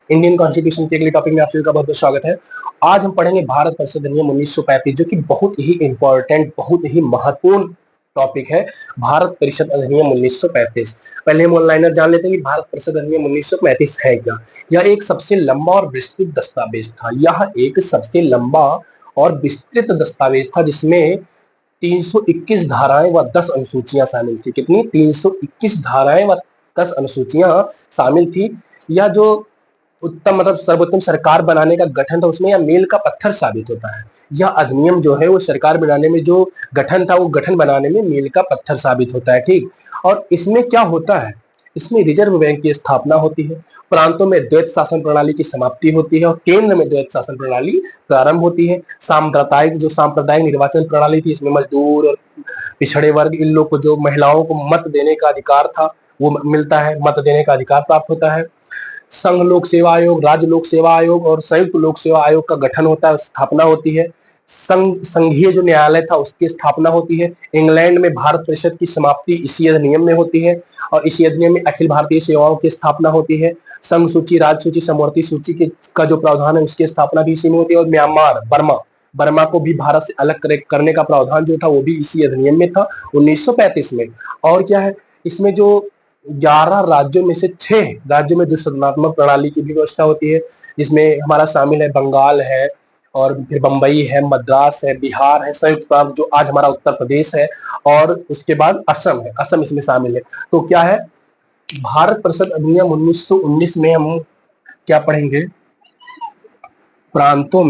Indian constitution के अगले topic में आप सभी का बहुत बहुत स्वागत है। आज हम पढ़ेंगे भारत परिषद अधिनियम 1935, जो कि बहुत ही इंपॉर्टेंट, बहुत ही महत्वपूर्ण टॉपिक है। भारत परिषद अधिनियम 1935। पहले हम ऑनलाइनर जान लेते हैं कि भारत परिषद अधिनियम 1935 है क्या। यह एक सबसे लंबा और विस्तृत दस्तावेज था। यह एक सबसे लंबा और विस्तृत दस्तावेज था जिसमें 321 धाराएं व 10 अनुसूचियां शामिल थी। कितनी? 321 धाराएं व 10 अनुसूचियां शामिल थी। यह जो उत्तम मतलब सर्वोत्तम सरकार बनाने का गठन था, उसमें यह मील का पत्थर साबित होता है। यह अधिनियम जो है वो सरकार बनाने में जो गठन था, वो गठन बनाने में मील का पत्थर साबित होता है। ठीक। और इसमें क्या होता है? इसमें रिजर्व बैंक की स्थापना होती है, प्रांतों में द्वैत शासन प्रणाली की समाप्ति होती है और केंद्र में द्वैत शासन प्रणाली प्रारंभ होती है। सांप्रदायिक निर्वाचन प्रणाली थी, इसमें मजदूर और पिछड़े वर्ग, इन लोग को, जो महिलाओं को मत देने का अधिकार था, वो मिलता है, मत देने का अधिकार प्राप्त होता है। संघ लोक सेवा आयोग, राज्य लोक सेवा आयोग और संयुक्त लोक सेवा आयोग का गठन होता है, स्थापना होती है। संघीय जो न्यायालय था उसकी स्थापना होती है। इंग्लैंड में भारत परिषद की समाप्ति इसी अधिनियम में होती है और इसी अधिनियम में अखिल भारतीय सेवाओं की स्थापना होती है। संघ सूची, राज्य सूची, समवर्ती सूची का जो प्रावधान है उसकी स्थापना भी इसी में होती है। और म्यांमार, बर्मा को भी भारत से अलग करने का प्रावधान जो था वो भी इसी अधिनियम में था 1935 में। और क्या है इसमें, जो 11 राज्यों में से 6 राज्यों में द्विसदनात्मक प्रणाली की भी व्यवस्था होती है, जिसमें हमारा शामिल है बंगाल है, और फिर बंबई है, मद्रास है, बिहार है, संयुक्त प्रांत जो आज हमारा उत्तर प्रदेश है, और उसके बाद असम है, असम इसमें शामिल है। तो क्या है, भारत परिषद अधिनियम 1919 में हम क्या पढ़ेंगे? प्रांतों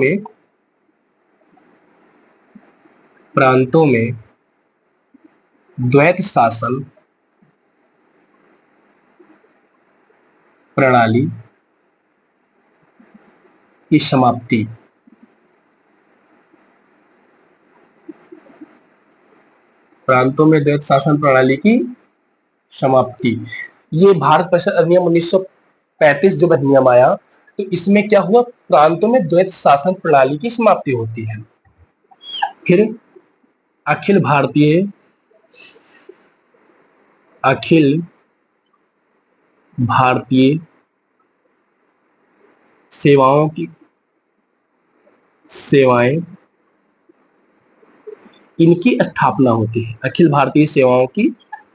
में द्वैत शासन प्रणाली की समाप्ति। प्रांतों में द्वैत शासन प्रणाली की समाप्ति। ये भारत परिषद अधिनियम 1935 जब अधिनियम आया तो इसमें क्या हुआ? प्रांतों में द्वैत शासन प्रणाली की समाप्ति होती है। फिर अखिल भारतीय सेवाएं इनकी स्थापना होती है। अखिल भारतीय सेवाओं की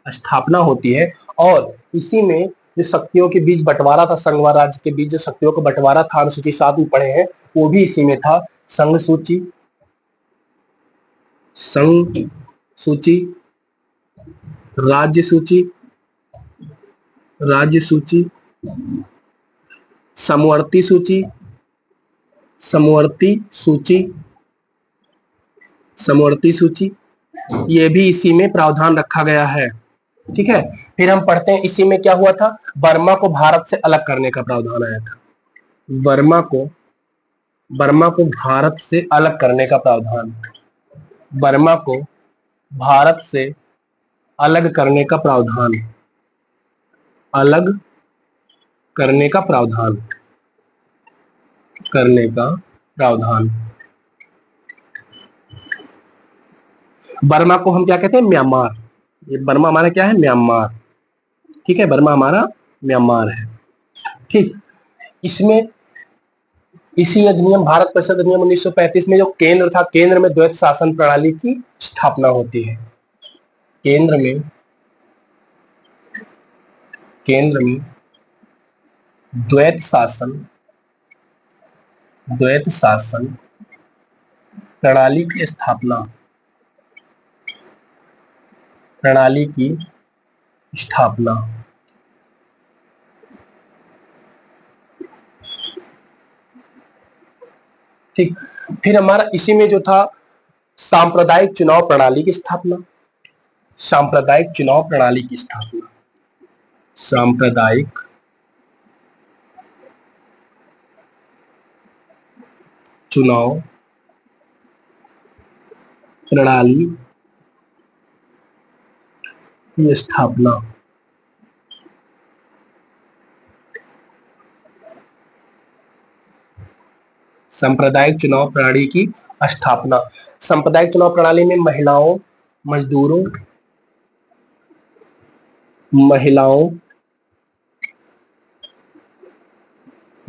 स्थापना होती है और इसी में जो शक्तियों के बीच बंटवारा था, संघ व राज्य के बीच जो शक्तियों का बंटवारा था, अनुसूची 7 में पढ़े हैं, वो भी इसी में था। संघ सूची, राज्य सूची, समवर्ती सूची, ये भी इसी में प्रावधान रखा गया है। ठीक है। फिर हम पढ़ते हैं इसी में क्या हुआ था, बर्मा को भारत से अलग करने का प्रावधान आया था। बर्मा को भारत से अलग करने का प्रावधान, बर्मा को भारत से अलग करने का प्रावधान, बर्मा को हम क्या कहते हैं? म्यांमार। ये बर्मा हमारा क्या है? म्यांमार। ठीक है, बर्मा हमारा म्यांमार है। ठीक। इसमें इसी अधिनियम, भारत परिषद अधिनियम 1935 में जो केंद्र था, केंद्र में द्वैत शासन प्रणाली की स्थापना होती है। केंद्र में द्वैत शासन प्रणाली की स्थापना। ठीक। फिर हमारा इसी में जो था सांप्रदायिक चुनाव प्रणाली की स्थापना। सांप्रदायिक चुनाव प्रणाली की स्थापना। सांप्रदायिक चुनाव प्रणाली की स्थापना। सांप्रदायिक चुनाव प्रणाली में महिलाओं,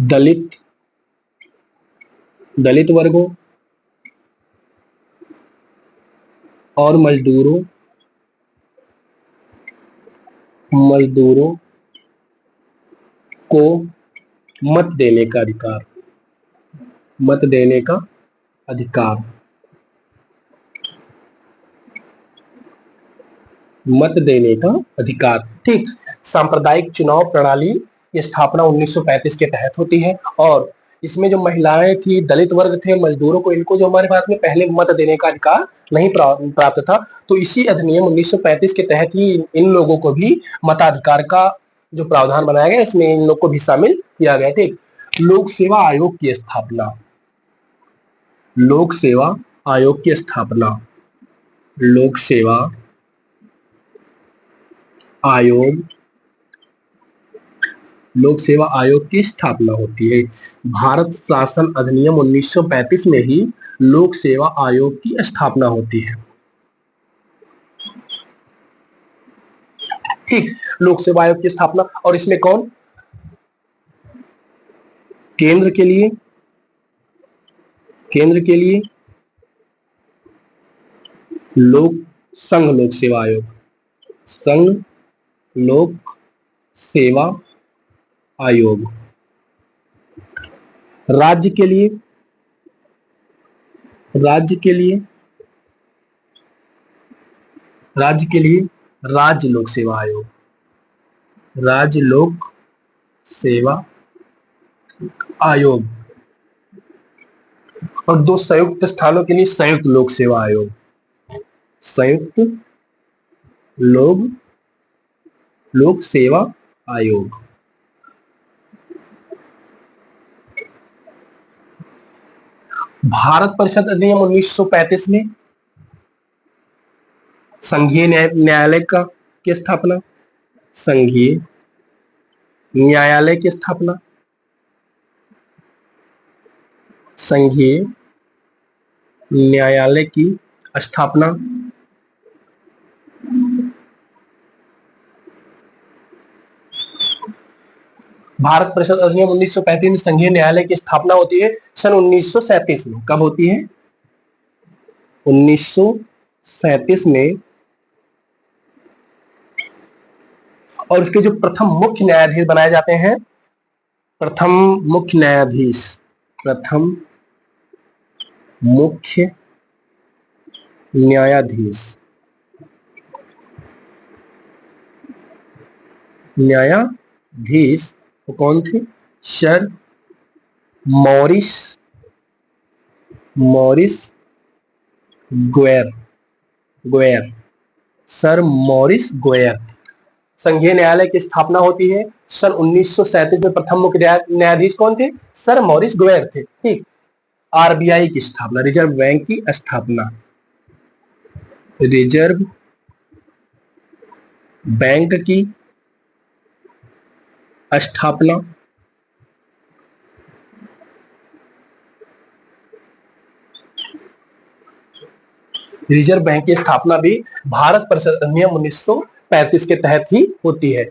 दलित दलित वर्गों और मजदूरों को मत देने का अधिकार। मत देने का अधिकार। मत देने का अधिकार। ठीक। सांप्रदायिक चुनाव प्रणाली की स्थापना 1935 के तहत होती है और इसमें जो महिलाएं थी, दलित वर्ग थे, मजदूरों को, इनको जो हमारे भारत में पहले मत देने का अधिकार नहीं प्राप्त था, तो इसी अधिनियम 1935 के तहत ही इन लोगों को भी मताधिकार का जो प्रावधान बनाया गया, इसमें इन लोग को भी शामिल किया गया। ठीक। लोक सेवा आयोग की स्थापना। लोक सेवा आयोग की स्थापना। लोक सेवा आयोग लोक सेवा आयोग की स्थापना होती है। भारत शासन अधिनियम 1935 में ही लोक सेवा आयोग की स्थापना होती है। ठीक। लोक सेवा आयोग की स्थापना, और इसमें कौन? केंद्र के लिए संघ लोक सेवा आयोग। संघ लोक सेवा आयोग। राज्य के लिए राज्य लोक सेवा आयोग। राज्य लोक सेवा आयोग। और दो संयुक्त स्थानों के लिए संयुक्त लोक सेवा आयोग। संयुक्त लोक सेवा आयोग। भारत परिषद अधिनियम 1935 में संघीय न्यायालय की स्थापना। संघीय न्यायालय की स्थापना। संघीय न्यायालय की स्थापना। भारत परिषद अधिनियम 1935 में संघीय न्यायालय की स्थापना होती है सन 1937 में। कब होती है? 1937 में। और इसके जो प्रथम मुख्य न्यायाधीश बनाए जाते हैं, प्रथम मुख्य न्यायाधीश तो कौन थे? Sir Morris GoAir. Sir Morris GoAir. संघीय न्यायालय की स्थापना होती है सन 1937 में। प्रथम मुख्य न्यायाधीश कौन थे? सर मॉरिस गोयर थे। ठीक। आरबीआई की स्थापना, रिजर्व बैंक की स्थापना। रिजर्व बैंक की स्थापना। रिजर्व बैंक की स्थापना भी भारत परिषद अधिनियम 1935 के तहत ही होती है।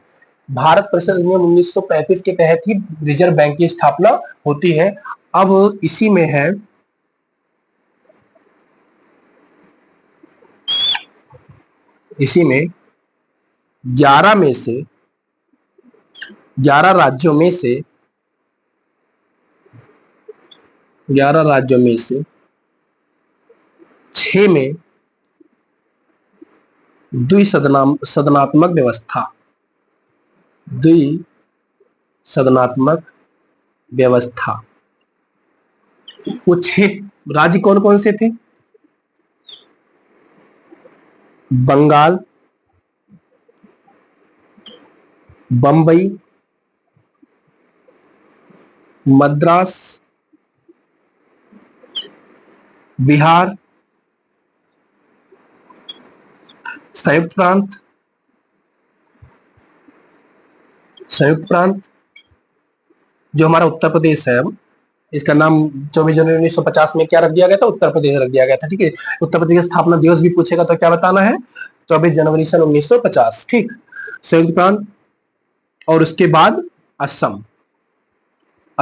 भारत परिषद अधिनियम 1935 के तहत ही रिजर्व बैंक की स्थापना होती है। अब इसी में है इसी में 11 राज्यों में से 6 में द्विसदनात्मक व्यवस्था। वो 6 राज्य कौन कौन से थे? बंगाल, बंबई, मद्रास, बिहार, संयुक्त प्रांत जो हमारा उत्तर प्रदेश है। अब इसका नाम 24 जनवरी 1950 में क्या रख दिया गया था? उत्तर प्रदेश रख दिया गया था। ठीक है। उत्तर प्रदेश स्थापना दिवस भी पूछेगा तो क्या बताना है? 24 जनवरी सन 1950। ठीक। संयुक्त प्रांत। और उसके बाद असम।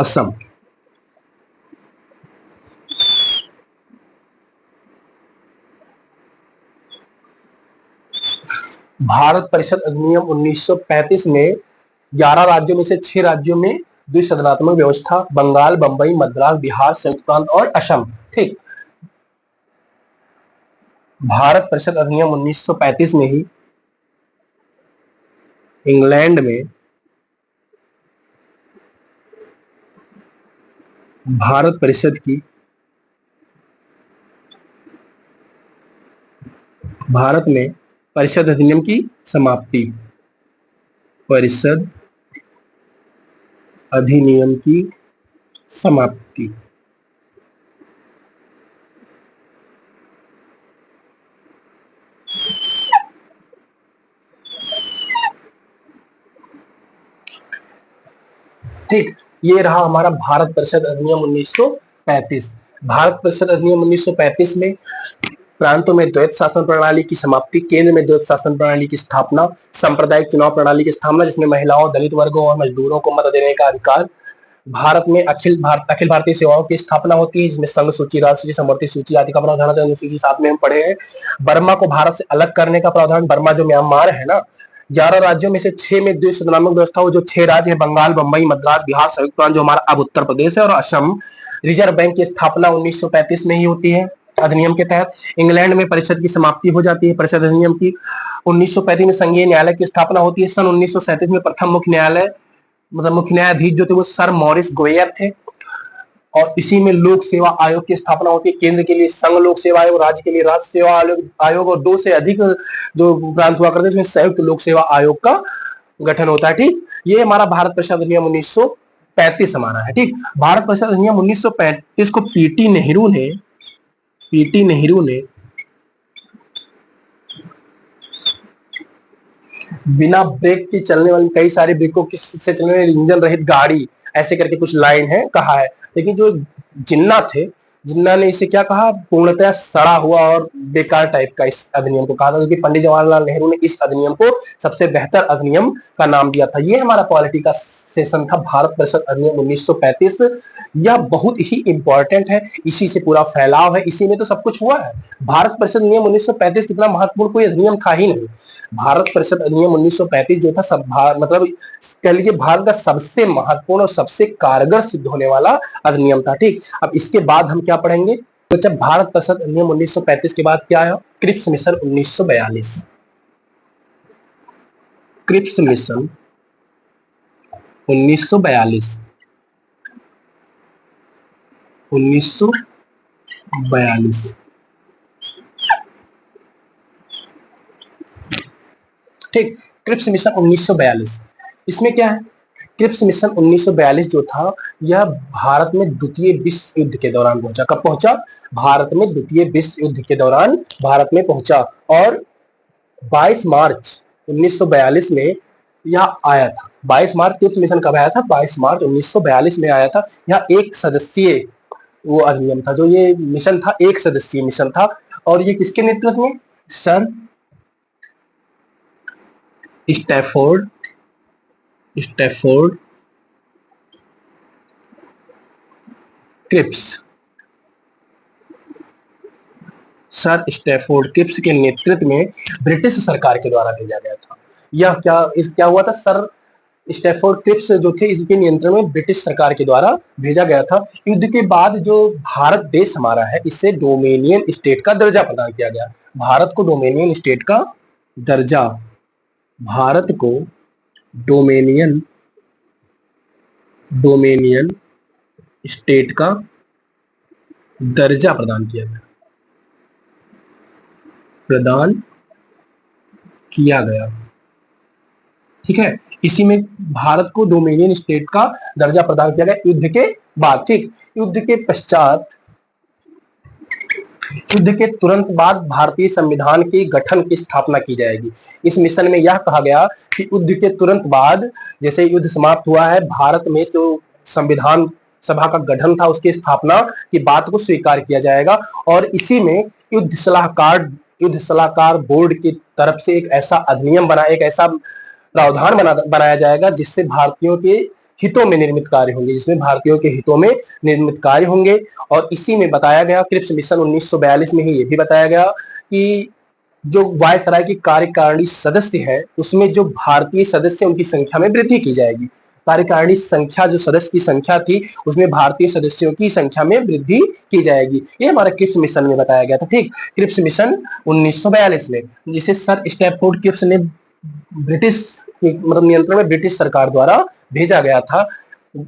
असम। भारत परिषद अधिनियम 1935 में 11 राज्यों में से 6 राज्यों में द्विसदनात्मक व्यवस्था, बंगाल, बंबई, मद्रास, बिहार, संयुक्त प्रांत और असम। ठीक, भारत परिषद अधिनियम 1935 में ही इंग्लैंड में भारत परिषद की भारत में परिषद अधिनियम की समाप्ति, परिषद अधिनियम की समाप्ति। ठीक, ये रहा हमारा भारत परिषद अधिनियम 1935। भारत परिषद अधिनियम 1935 में प्रांतों में द्वैत शासन प्रणाली की समाप्ति, केंद्र में द्वैत शासन प्रणाली की स्थापना, सांप्रदायिक चुनाव प्रणाली की स्थापना जिसमें महिलाओं, दलित वर्गों और मजदूरों को मत देने का अधिकार, भारत में अखिल भारतीय सेवाओं की स्थापना होती है जिसमें संघ सूची, राज्य सूची, समवर्ती सूची आदि का प्रावधान है। अनुसूची 7 में हम पढ़े हैं। बर्मा को भारत से अलग करने का प्रावधान, बर्मा जो म्यांमार है ना, 11 राज्यों में से 6 में द्विसदनात्मक व्यवस्था हो, जो 6 राज्य है बंगाल, बंबई, मद्रास, बिहार, संयुक्त प्रांत जो हमारा अब उत्तर प्रदेश है, और असम। रिजर्व बैंक की स्थापना 1935 में ही होती है अधिनियम के तहत। इंग्लैंड में परिषद की समाप्ति हो जाती है परिषद अधिनियम की। 1935 में संघीय न्यायालय की स्थापना होती है। सन 1937 में प्रथम मुख्य न्यायालय मतलब मुख्य न्यायाधीश जो थे वो सर मॉरिस गोयर थे, और इसी में लोक सेवा आयोग की स्थापना होती है। केंद्र के लिए संघ लोक सेवा आयोग, राज्य के लिए राज्य सेवा आयोग, और 2 से अधिक जो प्रांत हुआ करते हैं संयुक्त लोक सेवा आयोग का गठन होता है। ठीक, ये हमारा भारत परिषद अधिनियम 1935 हमारा है। ठीक, भारत परिषद अधिनियम 1935 को पीटी नेहरू ने बिना ब्रेक के चलने वाली, कई सारे ब्रेकों से चलने वाली इंजन रहित गाड़ी, ऐसे करके कुछ लाइन है कहा है। लेकिन जो जिन्ना ने इसे क्या कहा, पूर्णतः सड़ा हुआ और बेकार टाइप का इस अधिनियम को कहा था, क्योंकि पंडित जवाहरलाल नेहरू ने इस अधिनियम को सबसे बेहतर अधिनियम का नाम दिया था। ये हमारा पॉलिटी का सेशन था, भारत परिषद अधिनियम 1935। यह बहुत ही इंपॉर्टेंट है, इसी से पूरा फैलाव है, इसी में तो सब कुछ हुआ है। भारत परिषद अधिनियम 1935 कितना महत्वपूर्ण कोई अधिनियम था ही नहीं। भारत परिषद अधिनियम 1935 जो था मतलब कह लीजिए भारत का सबसे महत्वपूर्ण और सबसे कारगर सिद्ध होने वाला अधिनियम था। ठीक, अब इसके बाद हम क्या पढ़ेंगे, तो जब भारत परिषद अधिनियम 1935 के बाद क्या आया, क्रिप्स मिशन 1942। क्रिप्स मिशन 1942 ठीक, क्रिप्स मिशन 1942। इसमें क्या है, क्रिप्स मिशन 1942 जो था यह भारत में द्वितीय विश्व युद्ध के दौरान पहुंचा। कब पहुंचा, भारत में द्वितीय विश्व युद्ध के दौरान भारत में पहुंचा, और 22 मार्च 1942 में यह आया था। 22 मार्च क्रिप्स मिशन कब आया था, 22 मार्च 1942 में आया था। यह एक सदस्यीय वो अधिनियम था, जो ये मिशन था एक सदस्यीय मिशन था, और ये किसके नेतृत्व में, Sir Stafford Cripps, Sir Stafford Cripps के नेतृत्व में ब्रिटिश सरकार के द्वारा भेजा गया था। यह क्या हुआ था, सर स्टैफोर्ड क्रिप्स जो थे इसके नियंत्रण में ब्रिटिश सरकार के द्वारा भेजा गया था। युद्ध के बाद जो भारत देश हमारा है, इसे डोमेनियन स्टेट का दर्जा प्रदान किया गया। भारत को डोमेनियन स्टेट का दर्जा, भारत को डोमेनियन स्टेट का दर्जा प्रदान किया गया। ठीक है, इसी में भारत को डोमेनियन स्टेट का दर्जा प्रदान किया गया युद्ध के बाद। ठीक, युद्ध के तुरंत बाद भारतीय संविधान के गठन की स्थापना की जाएगी। इस मिशन में यह कहा गया कि युद्ध के तुरंत बाद, जैसे युद्ध समाप्त हुआ है, भारत में जो संविधान सभा का गठन था उसकी स्थापना की बात को स्वीकार किया जाएगा, और इसी में युद्ध सलाहकार बोर्ड की तरफ से एक ऐसा अधिनियम एक ऐसा प्रावधान बनाया जाएगा जिससे भारतीयों के हितों में निर्मित कार्य होंगे, जिसमें भारतीयों के हितों में निर्मित कार्य होंगे। और इसी में बताया गया, क्रिप्स मिशन 1942 में ही ये भी बताया गया कि जो वायसराय की कार्यकारिणी सदस्य है उसमें जो भारतीय सदस्य उनकी संख्या में वृद्धि की जाएगी। कार्यकारिणी संख्या, जो सदस्य की संख्या थी उसमें भारतीय सदस्यों की संख्या में वृद्धि की जाएगी। ये हमारा क्रिप्स मिशन में बताया गया था। ठीक, क्रिप्स मिशन 1942 में, जिसे सर स्टैफोर्ड क्रिप्स ने ब्रिटिश मतलब नियंत्रण में ब्रिटिश सरकार द्वारा भेजा गया था।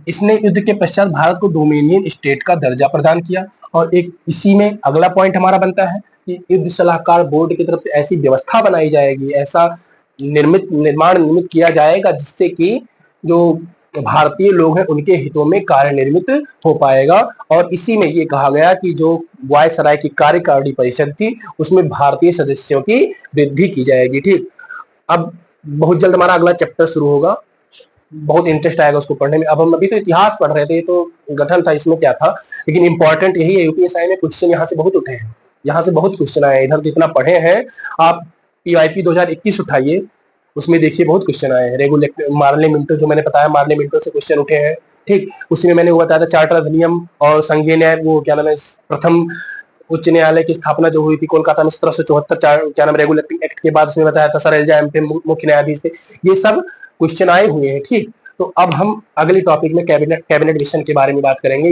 इसने युद्ध के पश्चात भारत को डोमिनियन स्टेट का दर्जा प्रदान किया। और एक इसी में अगला पॉइंट हमारा बनता है कि युद्ध सलाहकार बोर्ड की तरफ से ऐसी व्यवस्था बनाई जाएगी, ऐसा निर्मित किया जाएगा जिससे कि जो भारतीय लोग हैं उनके हितों में कार्य निर्मित हो पाएगा। और इसी में ये कहा गया कि जो वायसराय की कार्यकारिणी परिषद थी उसमें भारतीय सदस्यों की वृद्धि की जाएगी। ठीक, अब बहुत जल्द हमारा अगला चैप्टर शुरू होगा, बहुत इंटरेस्ट आएगा उसको पढ़ने में। अब हम अभी तो इतिहास पढ़ रहे थे, तो गठन था, इसमें क्या था, लेकिन इंपॉर्टेंट यही है, यूपीएससी में क्वेश्चन यहाँ से बहुत उठे हैं, यहाँ से बहुत क्वेश्चन आए हैं। इधर जितना पढ़े हैं आप पीवाईपी 2021 उठाइए, उसमें देखिए बहुत क्वेश्चन आए हैं। रेगुलेटर मार्ले मिंटो, जो मैंने बताया मार्ले मिंटो से क्वेश्चन उठे हैं। ठीक, उसी में मैंने वो बताया था चार्टर अधिनियम और संघीय न्याय, वो क्या नाम है, प्रथम उच्च न्यायालय की स्थापना जो हुई थी कोलकाता में 1774 क्या नाम रेगुलेटिंग एक्ट के बाद, उसमें बताया था सर एलजा एमपी मुख्य न्यायाधीश थे। ये सब क्वेश्चन आए हुए हैं। ठीक, तो अब हम अगली टॉपिक में कैबिनेट मिशन के बारे में बात करेंगे।